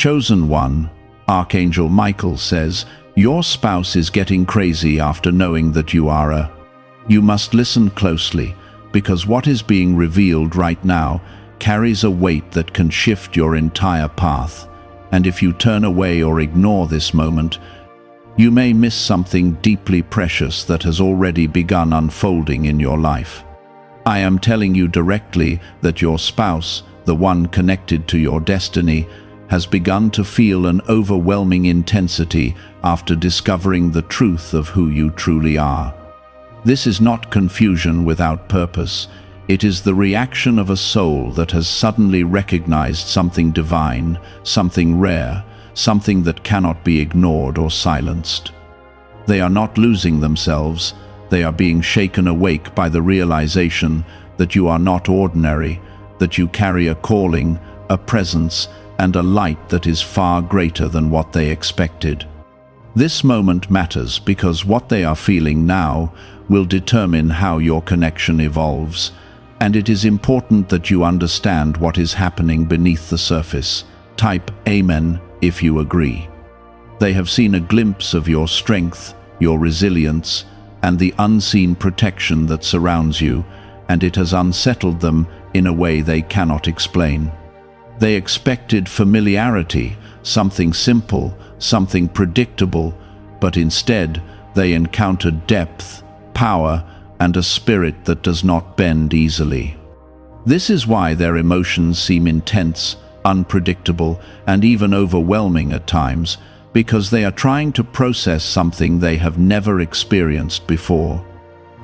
Chosen one, Archangel Michael says, your spouse is getting crazy after knowing that you are a... You must listen closely, because what is being revealed right now carries a weight that can shift your entire path. And if you turn away or ignore this moment, you may miss something deeply precious that has already begun unfolding in your life. I am telling you directly that your spouse, the one connected to your destiny, has begun to feel an overwhelming intensity after discovering the truth of who you truly are. This is not confusion without purpose. It is the reaction of a soul that has suddenly recognized something divine, something rare, something that cannot be ignored or silenced. They are not losing themselves. They are being shaken awake by the realization that you are not ordinary, that you carry a calling, a presence, and a light that is far greater than what they expected. This moment matters because what they are feeling now will determine how your connection evolves, and it is important that you understand what is happening beneath the surface. Type Amen if you agree. They have seen a glimpse of your strength, your resilience, and the unseen protection that surrounds you, and it has unsettled them in a way they cannot explain. They expected familiarity, something simple, something predictable, but instead they encountered depth, power, and a spirit that does not bend easily. This is why their emotions seem intense, unpredictable, and even overwhelming at times, because they are trying to process something they have never experienced before.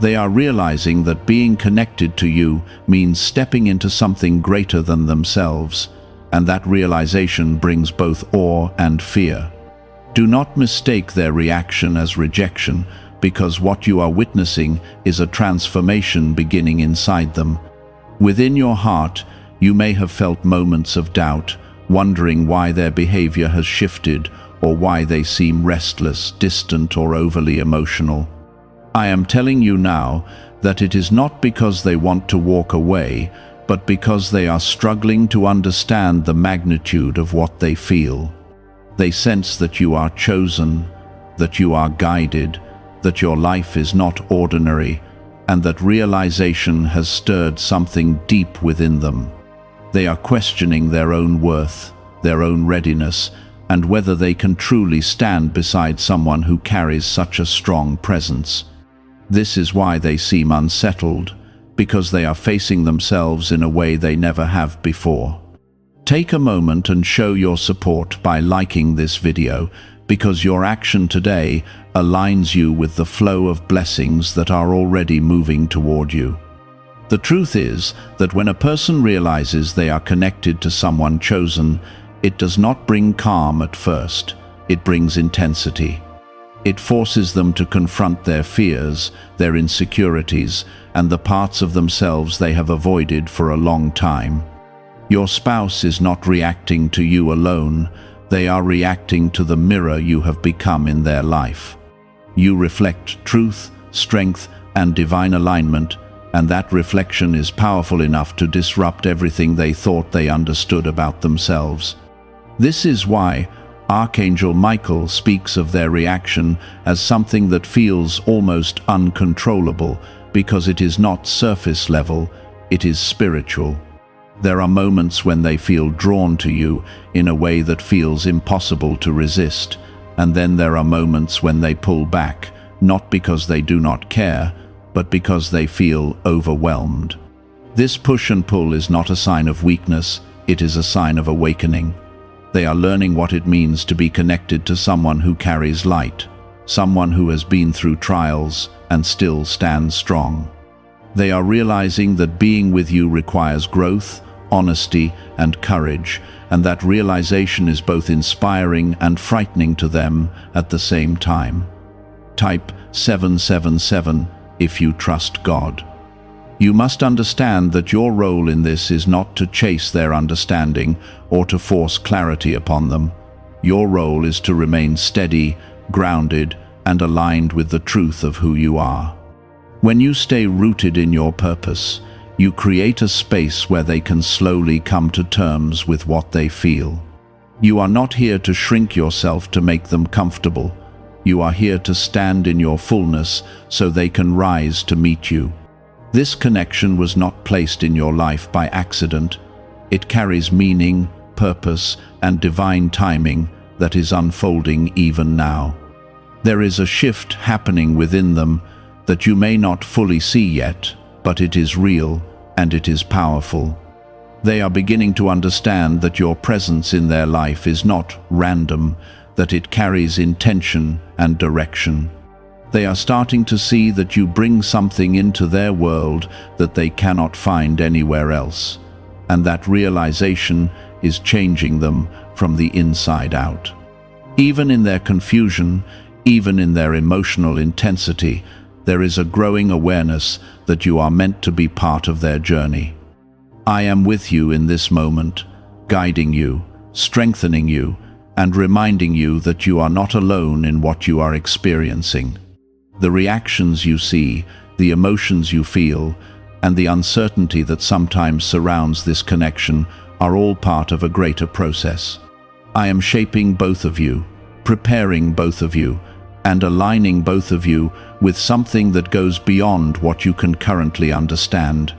They are realizing that being connected to you means stepping into something greater than themselves, and that realization brings both awe and fear. Do not mistake their reaction as rejection, because what you are witnessing is a transformation beginning inside them. Within your heart, you may have felt moments of doubt, wondering why their behavior has shifted or why they seem restless, distant, or overly emotional. I am telling you now that it is not because they want to walk away, but because they are struggling to understand the magnitude of what they feel. They sense that you are chosen, that you are guided, that your life is not ordinary, and that realization has stirred something deep within them. They are questioning their own worth, their own readiness, and whether they can truly stand beside someone who carries such a strong presence. This is why they seem unsettled, because they are facing themselves in a way they never have before. Take a moment and show your support by liking this video, because your action today aligns you with the flow of blessings that are already moving toward you. The truth is that when a person realizes they are connected to someone chosen, it does not bring calm at first, it brings intensity. It forces them to confront their fears, their insecurities, and the parts of themselves they have avoided for a long time. Your spouse is not reacting to you alone, they are reacting to the mirror you have become in their life. You reflect truth, strength, and divine alignment, and that reflection is powerful enough to disrupt everything they thought they understood about themselves. This is why Archangel Michael speaks of their reaction as something that feels almost uncontrollable, because it is not surface level, it is spiritual. There are moments when they feel drawn to you in a way that feels impossible to resist, and then there are moments when they pull back, not because they do not care, but because they feel overwhelmed. This push and pull is not a sign of weakness, it is a sign of awakening. They are learning what it means to be connected to someone who carries light, someone who has been through trials and still stands strong. They are realizing that being with you requires growth, honesty, and courage, and that realization is both inspiring and frightening to them at the same time. Type 777 if you trust God. You must understand that your role in this is not to chase their understanding or to force clarity upon them. Your role is to remain steady, grounded, and aligned with the truth of who you are. When you stay rooted in your purpose, you create a space where they can slowly come to terms with what they feel. You are not here to shrink yourself to make them comfortable. You are here to stand in your fullness so they can rise to meet you. This connection was not placed in your life by accident. It carries meaning, purpose, and divine timing that is unfolding even now. There is a shift happening within them that you may not fully see yet, but it is real and it is powerful. They are beginning to understand that your presence in their life is not random, that it carries intention and direction. They are starting to see that you bring something into their world that they cannot find anywhere else, and that realization is changing them from the inside out. Even in their confusion, even in their emotional intensity, there is a growing awareness that you are meant to be part of their journey. I am with you in this moment, guiding you, strengthening you, and reminding you that you are not alone in what you are experiencing. The reactions you see, the emotions you feel, and the uncertainty that sometimes surrounds this connection are all part of a greater process. I am shaping both of you, preparing both of you, and aligning both of you with something that goes beyond what you can currently understand.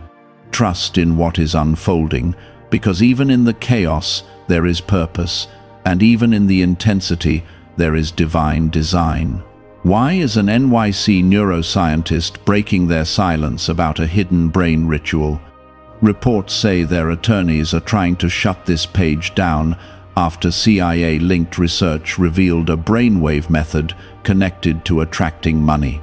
Trust in what is unfolding, because even in the chaos there is purpose, and even in the intensity there is divine design. Why is an NYC neuroscientist breaking their silence about a hidden brain ritual? Reports say their attorneys are trying to shut this page down after CIA-linked research revealed a brainwave method connected to attracting money.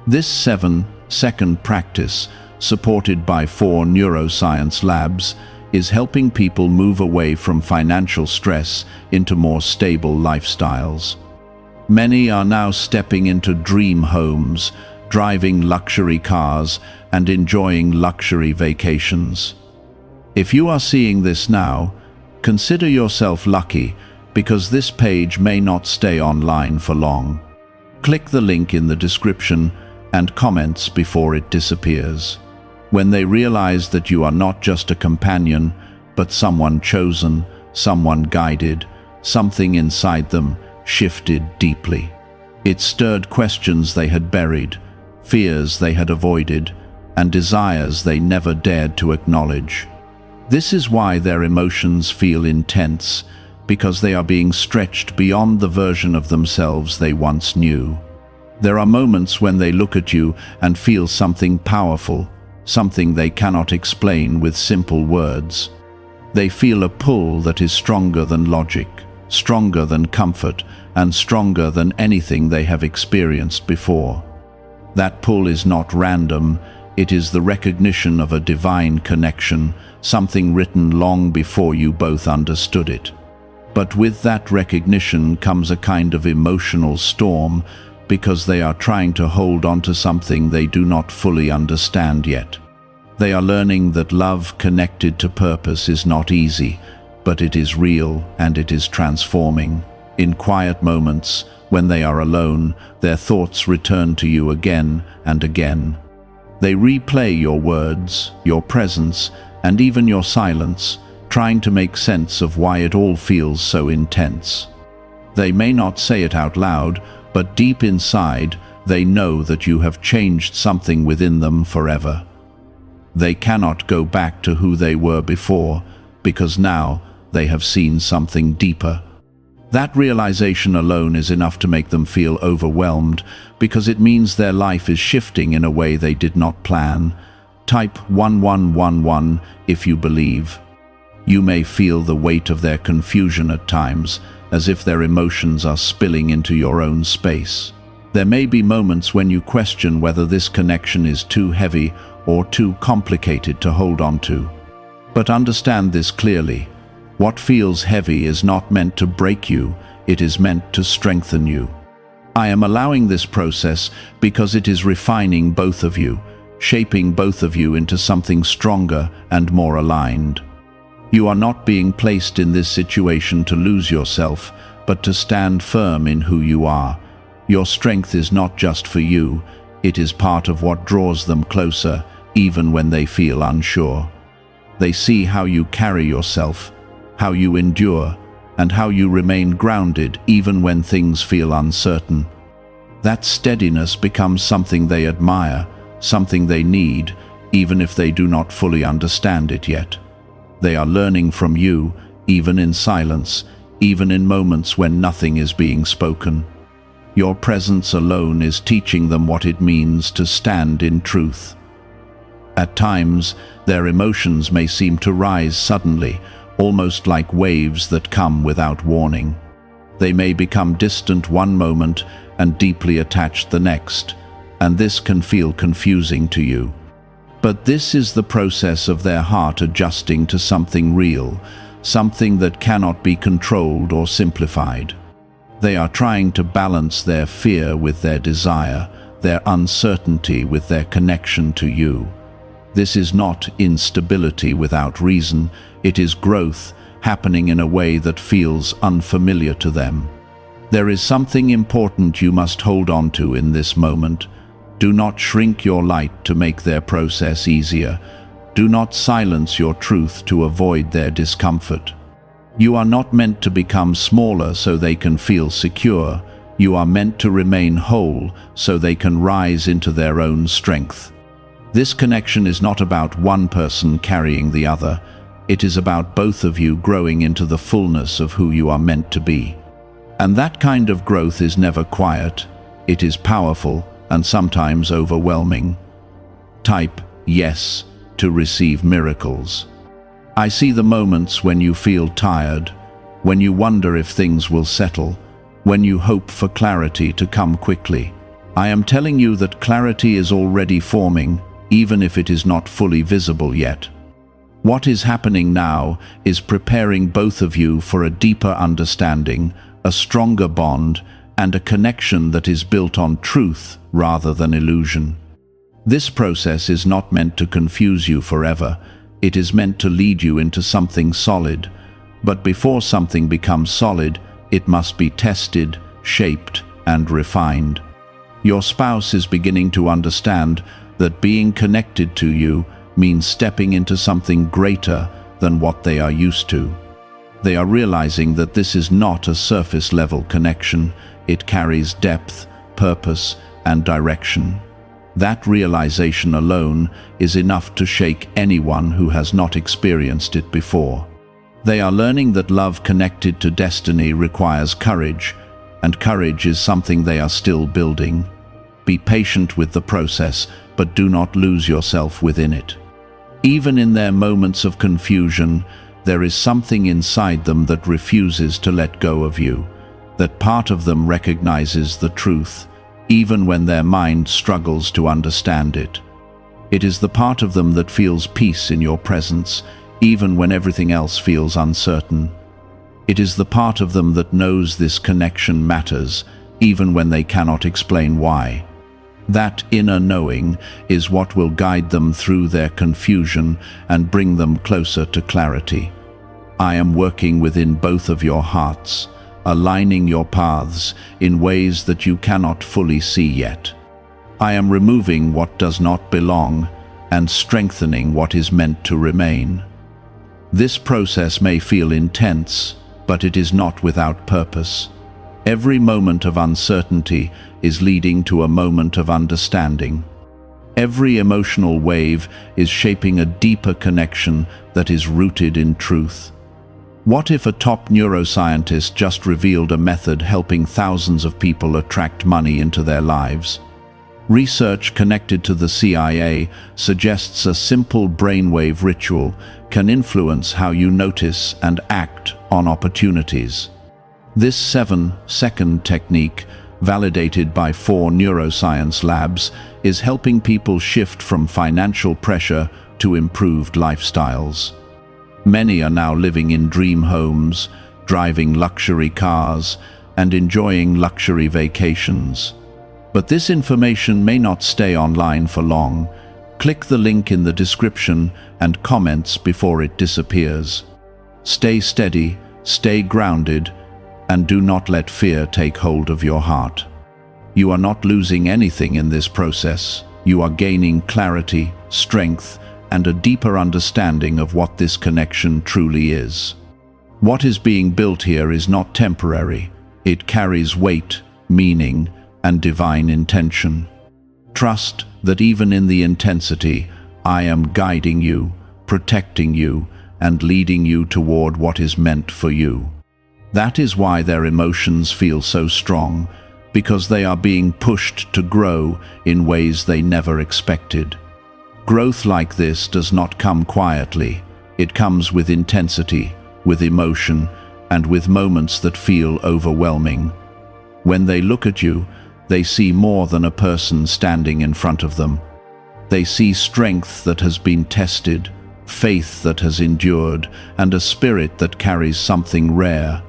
This 7-second practice, supported by 4 neuroscience labs, is helping people move away from financial stress into more stable lifestyles. Many are now stepping into dream homes, driving luxury cars, and enjoying luxury vacations. If you are seeing this now, consider yourself lucky, because this page may not stay online for long. Click the link in the description and comments before it disappears. When they realize that you are not just a companion, but someone chosen, someone guided, something inside them shifted deeply. It stirred questions they had buried, fears they had avoided, and desires they never dared to acknowledge. This is why their emotions feel intense, because they are being stretched beyond the version of themselves they once knew. There are moments when they look at you and feel something powerful, something they cannot explain with simple words. They feel a pull that is stronger than logic, stronger than comfort, and stronger than anything they have experienced before. That pull is not random, it is the recognition of a divine connection, something written long before you both understood it. But with that recognition comes a kind of emotional storm, because they are trying to hold on to something they do not fully understand yet. They are learning that love connected to purpose is not easy, but it is real and it is transforming. In quiet moments, when they are alone, their thoughts return to you again and again. They replay your words, your presence, and even your silence, trying to make sense of why it all feels so intense. They may not say it out loud, but deep inside, they know that you have changed something within them forever. They cannot go back to who they were before, because now they have seen something deeper. That realization alone is enough to make them feel overwhelmed, because it means their life is shifting in a way they did not plan. Type 1111 if you believe. You may feel the weight of their confusion at times, as if their emotions are spilling into your own space. There may be moments when you question whether this connection is too heavy or too complicated to hold on to. But understand this clearly. What feels heavy is not meant to break you, it is meant to strengthen you. I am allowing this process because it is refining both of you, shaping both of you into something stronger and more aligned. You are not being placed in this situation to lose yourself, but to stand firm in who you are. Your strength is not just for you, it is part of what draws them closer, even when they feel unsure. They see how you carry yourself, how you endure, and how you remain grounded even when things feel uncertain. That steadiness becomes something they admire, something they need, even if they do not fully understand it yet. They are learning from you, even in silence, even in moments when nothing is being spoken. Your presence alone is teaching them what it means to stand in truth. At times, their emotions may seem to rise suddenly, almost like waves that come without warning. They may become distant one moment and deeply attached the next, and this can feel confusing to you. But this is the process of their heart adjusting to something real, something that cannot be controlled or simplified. They are trying to balance their fear with their desire, their uncertainty with their connection to you. This is not instability without reason, it is growth happening in a way that feels unfamiliar to them. There is something important you must hold on to in this moment. Do not shrink your light to make their process easier. Do not silence your truth to avoid their discomfort. You are not meant to become smaller so they can feel secure. You are meant to remain whole so they can rise into their own strength. This connection is not about one person carrying the other. It is about both of you growing into the fullness of who you are meant to be. And that kind of growth is never quiet. It is powerful and sometimes overwhelming. Type yes to receive miracles. I see the moments when you feel tired, when you wonder if things will settle, when you hope for clarity to come quickly. I am telling you that clarity is already forming, even if it is not fully visible yet. What is happening now is preparing both of you for a deeper understanding, a stronger bond, and a connection that is built on truth rather than illusion. This process is not meant to confuse you forever. It is meant to lead you into something solid. But before something becomes solid, it must be tested, shaped, and refined. Your spouse is beginning to understand that being connected to you means stepping into something greater than what they are used to. They are realizing that this is not a surface-level connection. It carries depth, purpose, and direction. That realization alone is enough to shake anyone who has not experienced it before. They are learning that love connected to destiny requires courage, and courage is something they are still building. Be patient with the process, but do not lose yourself within it. Even in their moments of confusion, there is something inside them that refuses to let go of you. That part of them recognizes the truth, even when their mind struggles to understand it. It is the part of them that feels peace in your presence, even when everything else feels uncertain. It is the part of them that knows this connection matters, even when they cannot explain why. That inner knowing is what will guide them through their confusion and bring them closer to clarity. I am working within both of your hearts, aligning your paths in ways that you cannot fully see yet. I am removing what does not belong and strengthening what is meant to remain. This process may feel intense, but it is not without purpose. Every moment of uncertainty is leading to a moment of understanding. Every emotional wave is shaping a deeper connection that is rooted in truth. What if a top neuroscientist just revealed a method helping thousands of people attract money into their lives? Research connected to the CIA suggests a simple brainwave ritual can influence how you notice and act on opportunities. This 7-second technique, validated by 4 neuroscience labs, is helping people shift from financial pressure to improved lifestyles. Many are now living in dream homes, driving luxury cars, and enjoying luxury vacations. But this information may not stay online for long. Click the link in the description and comments before it disappears. Stay steady, stay grounded, and do not let fear take hold of your heart. You are not losing anything in this process. You are gaining clarity, strength, and a deeper understanding of what this connection truly is. What is being built here is not temporary. It carries weight, meaning, and divine intention. Trust that even in the intensity, I am guiding you, protecting you, and leading you toward what is meant for you. That is why their emotions feel so strong, because they are being pushed to grow in ways they never expected. Growth like this does not come quietly. It comes with intensity, with emotion, and with moments that feel overwhelming. When they look at you, they see more than a person standing in front of them. They see strength that has been tested, faith that has endured, and a spirit that carries something rare.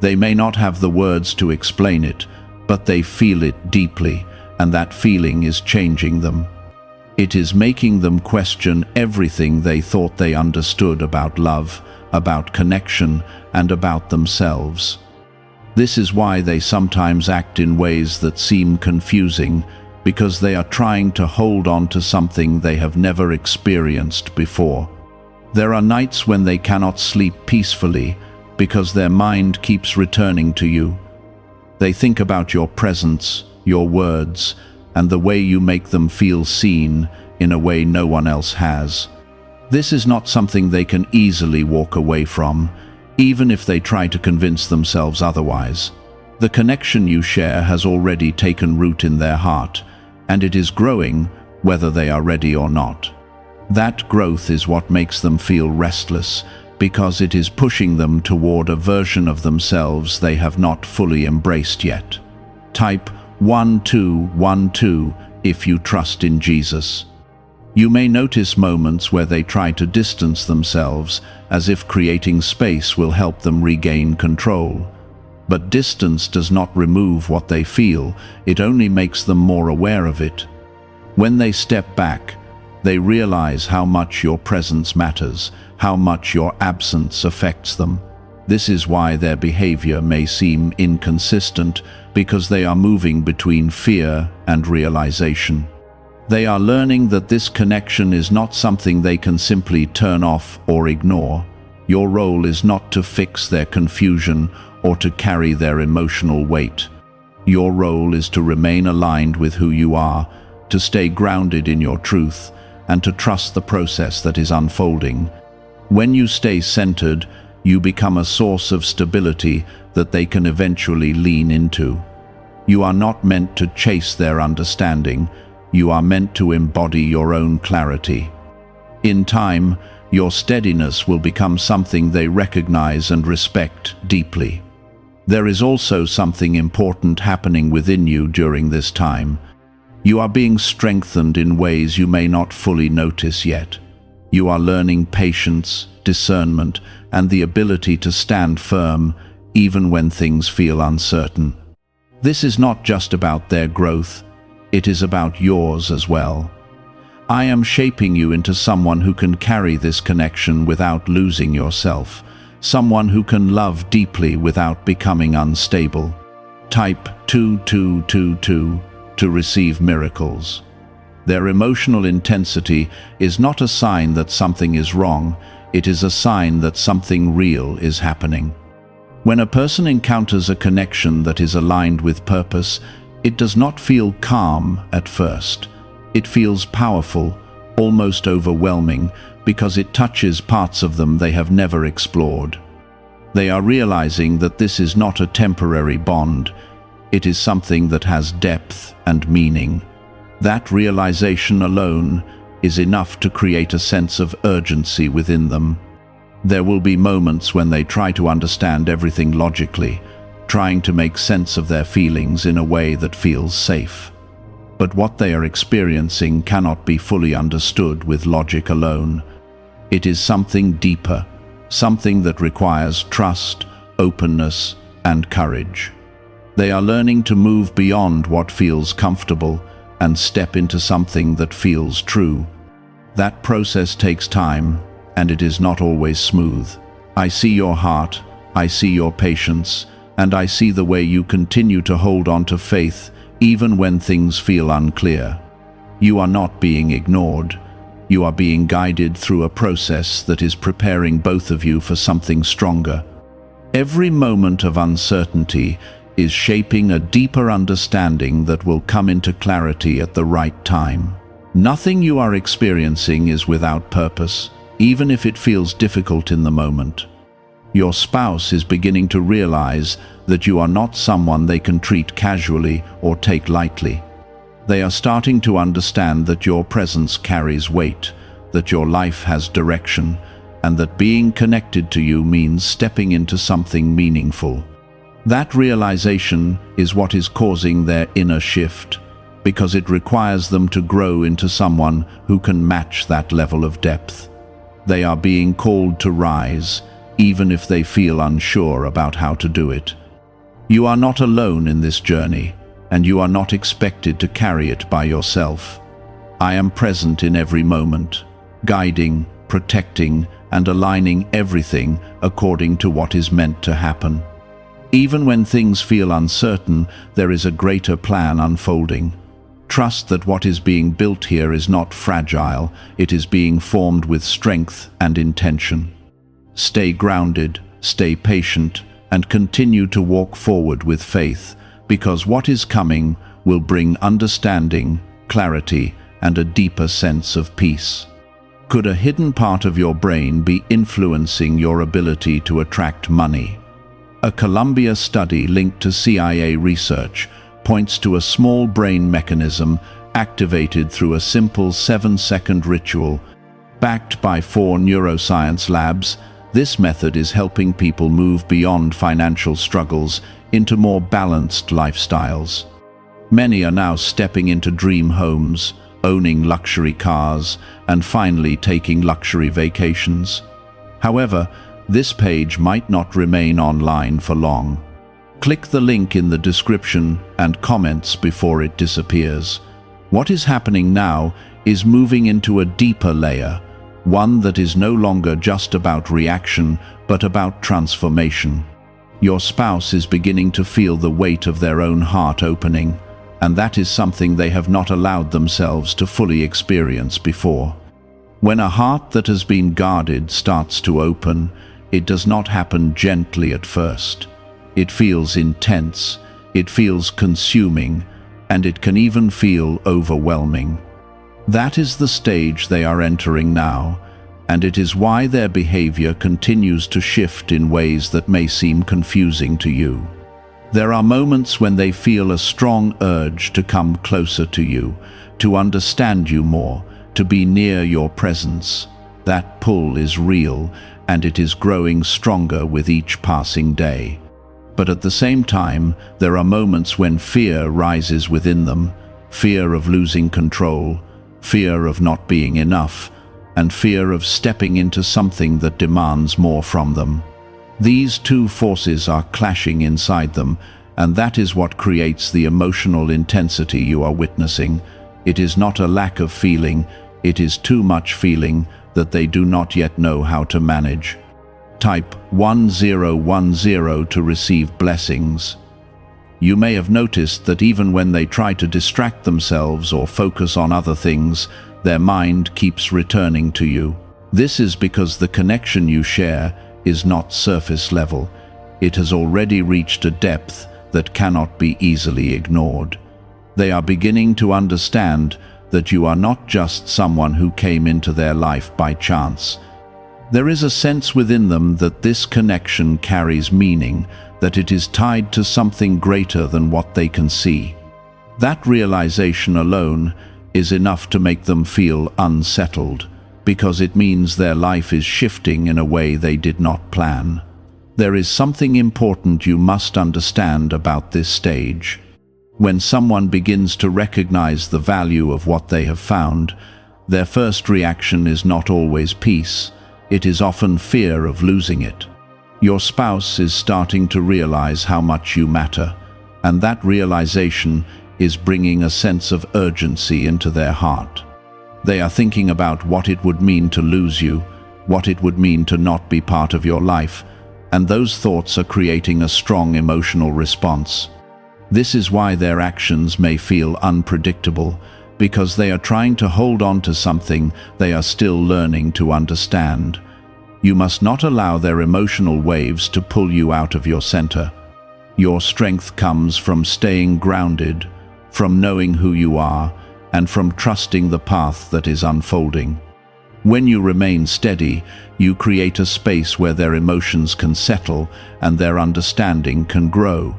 They may not have the words to explain it, but they feel it deeply, and that feeling is changing them. It is making them question everything they thought they understood about love, about connection, and about themselves. This is why they sometimes act in ways that seem confusing, because they are trying to hold on to something they have never experienced before. There are nights when they cannot sleep peacefully, because their mind keeps returning to you. They think about your presence, your words, and the way you make them feel seen in a way no one else has. This is not something they can easily walk away from, even if they try to convince themselves otherwise. The connection you share has already taken root in their heart, and it is growing whether they are ready or not. That growth is what makes them feel restless, because it is pushing them toward a version of themselves they have not fully embraced yet. Type 1212 if you trust in Jesus. You may notice moments where they try to distance themselves, as if creating space will help them regain control. But distance does not remove what they feel, it only makes them more aware of it. When they step back, they realize how much your presence matters, how much your absence affects them. This is why their behavior may seem inconsistent, because they are moving between fear and realization. They are learning that this connection is not something they can simply turn off or ignore. Your role is not to fix their confusion or to carry their emotional weight. Your role is to remain aligned with who you are, to stay grounded in your truth, and to trust the process that is unfolding. When you stay centered, you become a source of stability that they can eventually lean into. You are not meant to chase their understanding. You are meant to embody your own clarity. In time, your steadiness will become something they recognize and respect deeply. There is also something important happening within you during this time. You are being strengthened in ways you may not fully notice yet. You are learning patience, discernment, and the ability to stand firm even when things feel uncertain. This is not just about their growth, it is about yours as well. I am shaping you into someone who can carry this connection without losing yourself, someone who can love deeply without becoming unstable. Type 2222 to receive miracles. Their emotional intensity is not a sign that something is wrong, it is a sign that something real is happening. When a person encounters a connection that is aligned with purpose, it does not feel calm at first. It feels powerful, almost overwhelming, because it touches parts of them they have never explored. They are realizing that this is not a temporary bond. It is something that has depth and meaning. That realization alone is enough to create a sense of urgency within them. There will be moments when they try to understand everything logically, trying to make sense of their feelings in a way that feels safe. But what they are experiencing cannot be fully understood with logic alone. It is something deeper, something that requires trust, openness, and courage. They are learning to move beyond what feels comfortable and step into something that feels true. That process takes time, and it is not always smooth. I see your heart, I see your patience, and I see the way you continue to hold on to faith even when things feel unclear. You are not being ignored. You are being guided through a process that is preparing both of you for something stronger. Every moment of uncertainty is shaping a deeper understanding that will come into clarity at the right time. Nothing you are experiencing is without purpose, even if it feels difficult in the moment. Your spouse is beginning to realize that you are not someone they can treat casually or take lightly. They are starting to understand that your presence carries weight, that your life has direction, and that being connected to you means stepping into something meaningful. That realization is what is causing their inner shift, because it requires them to grow into someone who can match that level of depth. They are being called to rise, even if they feel unsure about how to do it. You are not alone in this journey, and you are not expected to carry it by yourself. I am present in every moment, guiding, protecting, and aligning everything according to what is meant to happen. Even when things feel uncertain, there is a greater plan unfolding. Trust that what is being built here is not fragile, it is being formed with strength and intention. Stay grounded, stay patient, and continue to walk forward with faith, because what is coming will bring understanding, clarity, and a deeper sense of peace. Could a hidden part of your brain be influencing your ability to attract money? A Columbia study linked to CIA research points to a small brain mechanism activated through a simple 7-second ritual. Backed by 4 neuroscience labs, this method is helping people move beyond financial struggles into more balanced lifestyles. Many are now stepping into dream homes, owning luxury cars, and finally taking luxury vacations. However, this page might not remain online for long. Click the link in the description and comments before it disappears. What is happening now is moving into a deeper layer, one that is no longer just about reaction, but about transformation. Your spouse is beginning to feel the weight of their own heart opening, and that is something they have not allowed themselves to fully experience before. When a heart that has been guarded starts to open, it does not happen gently at first. It feels intense, it feels consuming, and it can even feel overwhelming. That is the stage they are entering now, and it is why their behavior continues to shift in ways that may seem confusing to you. There are moments when they feel a strong urge to come closer to you, to understand you more, to be near your presence. That pull is real, and it is growing stronger with each passing day. But at the same time, there are moments when fear rises within them, fear of losing control, fear of not being enough, and fear of stepping into something that demands more from them. These two forces are clashing inside them, and that is what creates the emotional intensity you are witnessing. It is not a lack of feeling, it is too much feeling that they do not yet know how to manage. Type 1010 to receive blessings. You may have noticed that even when they try to distract themselves or focus on other things, their mind keeps returning to you. This is because the connection you share is not surface level. It has already reached a depth that cannot be easily ignored. They are beginning to understand that you are not just someone who came into their life by chance. There is a sense within them that this connection carries meaning, that it is tied to something greater than what they can see. That realization alone is enough to make them feel unsettled, because it means their life is shifting in a way they did not plan. There is something important you must understand about this stage. When someone begins to recognize the value of what they have found, their first reaction is not always peace. It is often fear of losing it. Your spouse is starting to realize how much you matter, and that realization is bringing a sense of urgency into their heart. They are thinking about what it would mean to lose you, what it would mean to not be part of your life, and those thoughts are creating a strong emotional response. This is why their actions may feel unpredictable, because they are trying to hold on to something they are still learning to understand. You must not allow their emotional waves to pull you out of your center. Your strength comes from staying grounded, from knowing who you are, and from trusting the path that is unfolding. When you remain steady, you create a space where their emotions can settle and their understanding can grow.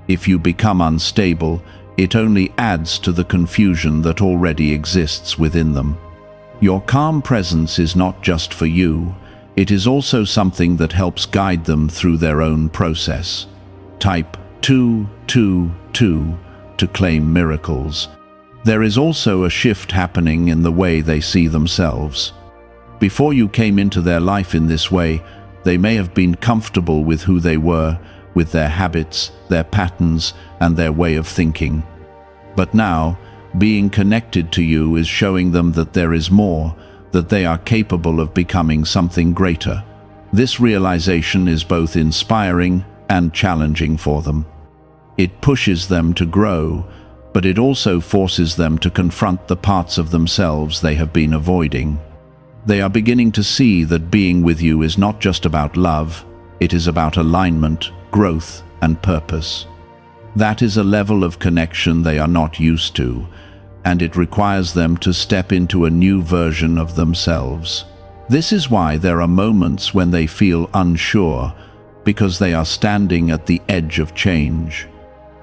If you become unstable, it only adds to the confusion that already exists within them. Your calm presence is not just for you, it is also something that helps guide them through their own process. Type 222 to claim miracles. There is also a shift happening in the way they see themselves. Before you came into their life in this way, they may have been comfortable with who they were, with their habits, their patterns, and their way of thinking. But now, being connected to you is showing them that there is more, that they are capable of becoming something greater. This realization is both inspiring and challenging for them. It pushes them to grow, but it also forces them to confront the parts of themselves they have been avoiding. They are beginning to see that being with you is not just about love, it is about alignment, growth, and purpose. That is a level of connection they are not used to, and it requires them to step into a new version of themselves. This is why there are moments when they feel unsure, because they are standing at the edge of change.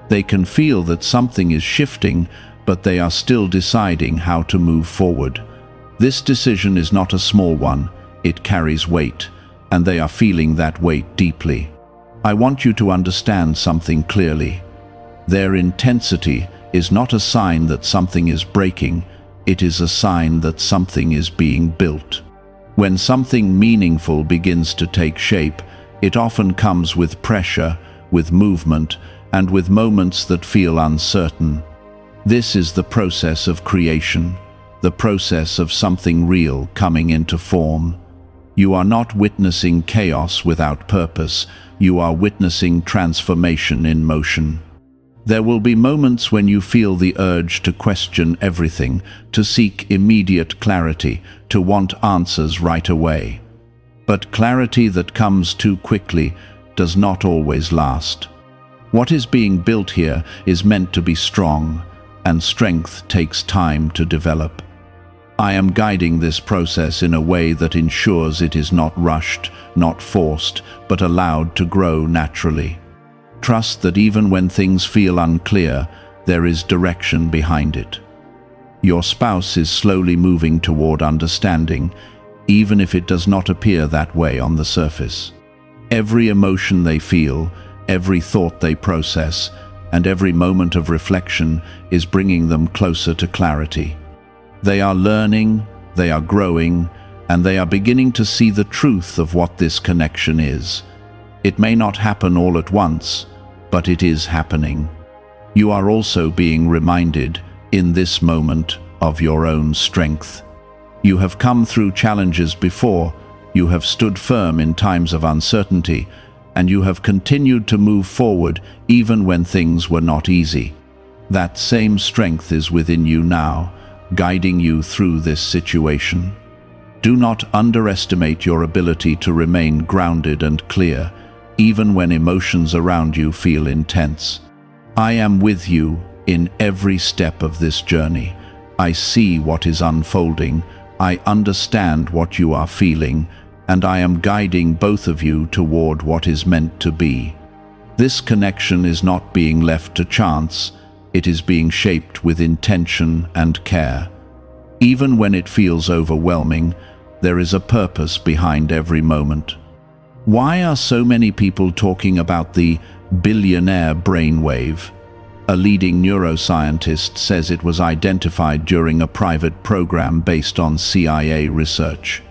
They can feel that something is shifting, but they are still deciding how to move forward. This decision is not a small one, it carries weight, and they are feeling that weight deeply. I want you to understand something clearly. Their intensity is not a sign that something is breaking, it is a sign that something is being built. When something meaningful begins to take shape, it often comes with pressure, with movement, and with moments that feel uncertain. This is the process of creation, the process of something real coming into form. You are not witnessing chaos without purpose, you are witnessing transformation in motion. There will be moments when you feel the urge to question everything, to seek immediate clarity, to want answers right away. But clarity that comes too quickly does not always last. What is being built here is meant to be strong, and strength takes time to develop. I am guiding this process in a way that ensures it is not rushed, not forced, but allowed to grow naturally. Trust that even when things feel unclear, there is direction behind it. Your spouse is slowly moving toward understanding, even if it does not appear that way on the surface. Every emotion they feel, every thought they process, and every moment of reflection is bringing them closer to clarity. They are learning, they are growing, and they are beginning to see the truth of what this connection is. It may not happen all at once, but it is happening. You are also being reminded, in this moment, of your own strength. You have come through challenges before, you have stood firm in times of uncertainty, and you have continued to move forward even when things were not easy. That same strength is within you now, guiding you through this situation. Do not underestimate your ability to remain grounded and clear, even when emotions around you feel intense. I am with you in every step of this journey. I see what is unfolding, I understand what you are feeling, and I am guiding both of you toward what is meant to be. This connection is not being left to chance, it is being shaped with intention and care. Even when it feels overwhelming, there is a purpose behind every moment. Why are so many people talking about the billionaire brainwave? A leading neuroscientist says it was identified during a private program based on CIA research.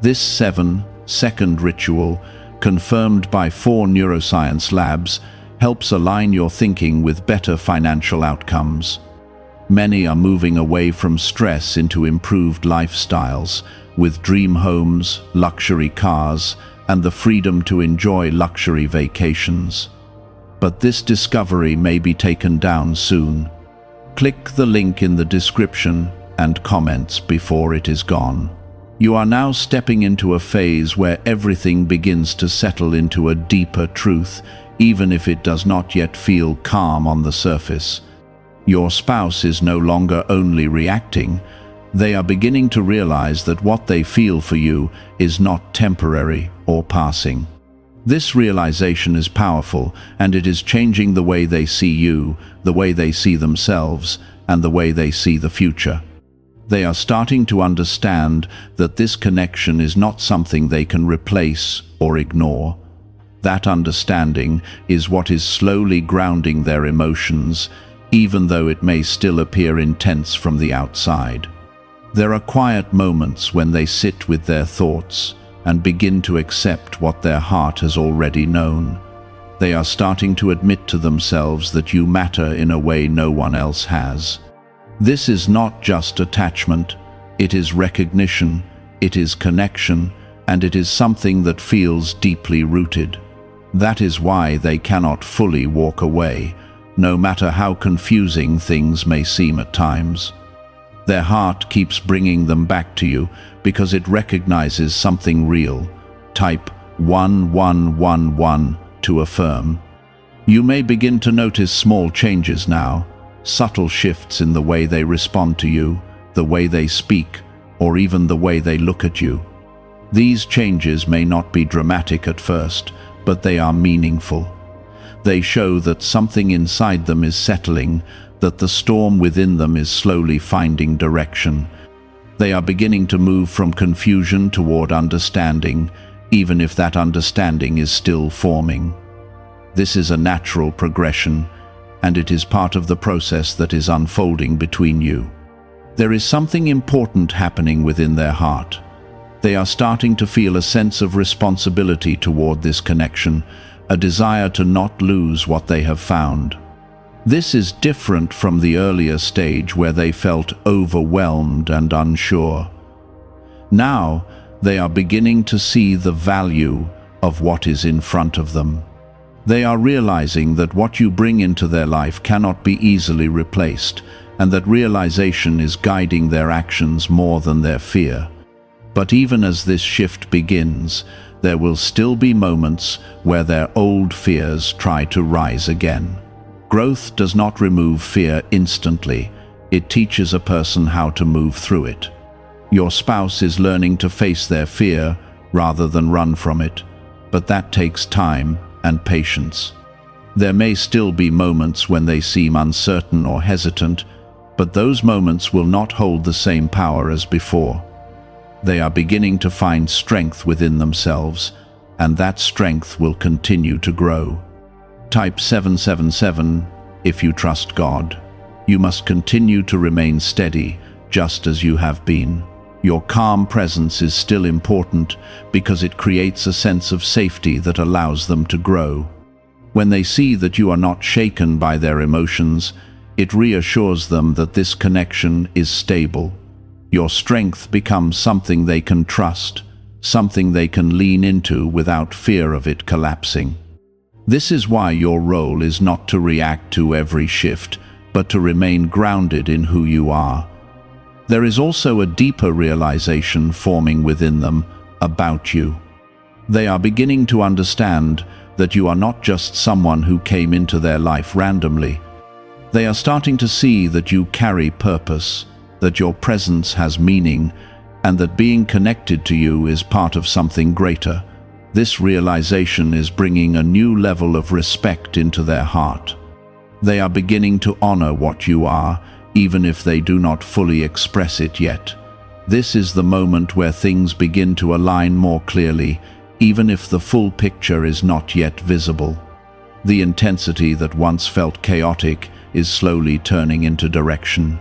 This 7-second ritual, confirmed by 4 neuroscience labs, helps align your thinking with better financial outcomes. Many are moving away from stress into improved lifestyles, with dream homes, luxury cars, and the freedom to enjoy luxury vacations. But this discovery may be taken down soon. Click the link in the description and comments before it is gone. You are now stepping into a phase where everything begins to settle into a deeper truth, even if it does not yet feel calm on the surface. Your spouse is no longer only reacting. They are beginning to realize that what they feel for you is not temporary or passing. This realization is powerful, and it is changing the way they see you, the way they see themselves, and the way they see the future. They are starting to understand that this connection is not something they can replace or ignore. That understanding is what is slowly grounding their emotions, even though it may still appear intense from the outside. There are quiet moments when they sit with their thoughts and begin to accept what their heart has already known. They are starting to admit to themselves that you matter in a way no one else has. This is not just attachment, it is recognition, it is connection, and it is something that feels deeply rooted. That is why they cannot fully walk away, no matter how confusing things may seem at times. Their heart keeps bringing them back to you because it recognizes something real. Type 1111 to affirm. You may begin to notice small changes now, subtle shifts in the way they respond to you, the way they speak, or even the way they look at you. These changes may not be dramatic at first, but they are meaningful. They show that something inside them is settling, that the storm within them is slowly finding direction. They are beginning to move from confusion toward understanding, even if that understanding is still forming. This is a natural progression, and it is part of the process that is unfolding between you. There is something important happening within their heart. They are starting to feel a sense of responsibility toward this connection, a desire to not lose what they have found. This is different from the earlier stage where they felt overwhelmed and unsure. Now, they are beginning to see the value of what is in front of them. They are realizing that what you bring into their life cannot be easily replaced, and that realization is guiding their actions more than their fear. But even as this shift begins, there will still be moments where their old fears try to rise again. Growth does not remove fear instantly. It teaches a person how to move through it. Your spouse is learning to face their fear rather than run from it, but that takes time and patience. There may still be moments when they seem uncertain or hesitant, but those moments will not hold the same power as before. They are beginning to find strength within themselves, and that strength will continue to grow. Type 777 if you trust God. You must continue to remain steady, just as you have been. Your calm presence is still important because it creates a sense of safety that allows them to grow. When they see that you are not shaken by their emotions, it reassures them that this connection is stable. Your strength becomes something they can trust, something they can lean into without fear of it collapsing. This is why your role is not to react to every shift, but to remain grounded in who you are. There is also a deeper realization forming within them about you. They are beginning to understand that you are not just someone who came into their life randomly. They are starting to see that you carry purpose, that your presence has meaning, and that being connected to you is part of something greater. This realization is bringing a new level of respect into their heart. They are beginning to honor what you are, even if they do not fully express it yet. This is the moment where things begin to align more clearly, even if the full picture is not yet visible. The intensity that once felt chaotic is slowly turning into direction.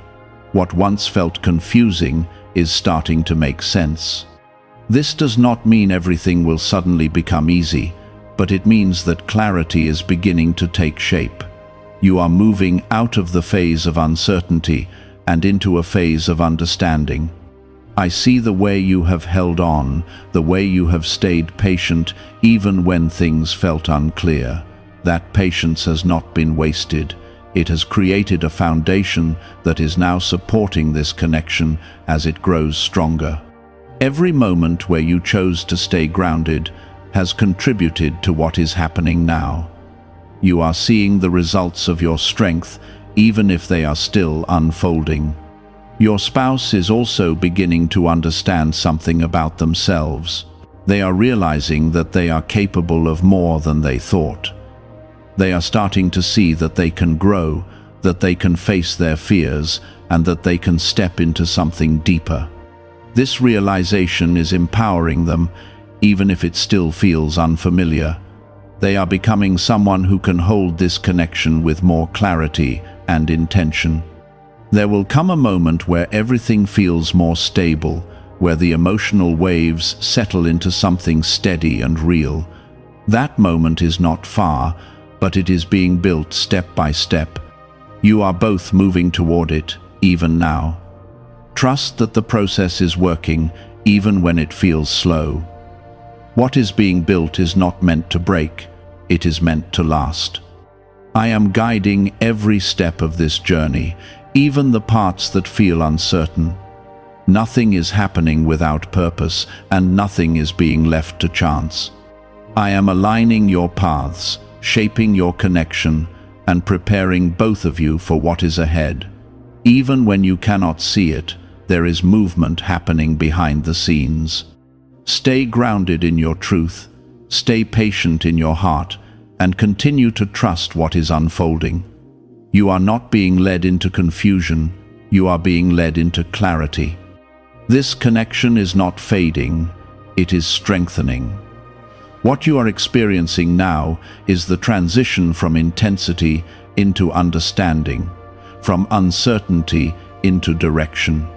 What once felt confusing is starting to make sense. This does not mean everything will suddenly become easy, but it means that clarity is beginning to take shape. You are moving out of the phase of uncertainty and into a phase of understanding. I see the way you have held on, the way you have stayed patient even when things felt unclear. That patience has not been wasted. It has created a foundation that is now supporting this connection as it grows stronger. Every moment where you chose to stay grounded has contributed to what is happening now. You are seeing the results of your strength, even if they are still unfolding. Your spouse is also beginning to understand something about themselves. They are realizing that they are capable of more than they thought. They are starting to see that they can grow, that they can face their fears, and that they can step into something deeper. This realization is empowering them, even if it still feels unfamiliar. They are becoming someone who can hold this connection with more clarity and intention. There will come a moment where everything feels more stable, where the emotional waves settle into something steady and real. That moment is not far, but it is being built step by step. You are both moving toward it, even now. Trust that the process is working, even when it feels slow. What is being built is not meant to break, it is meant to last. I am guiding every step of this journey, even the parts that feel uncertain. Nothing is happening without purpose, and nothing is being left to chance. I am aligning your paths, shaping your connection, and preparing both of you for what is ahead. Even when you cannot see it, there is movement happening behind the scenes. Stay grounded in your truth, stay patient in your heart, and continue to trust what is unfolding. You are not being led into confusion, you are being led into clarity. This connection is not fading, it is strengthening. What you are experiencing now is the transition from intensity into understanding, from uncertainty into direction.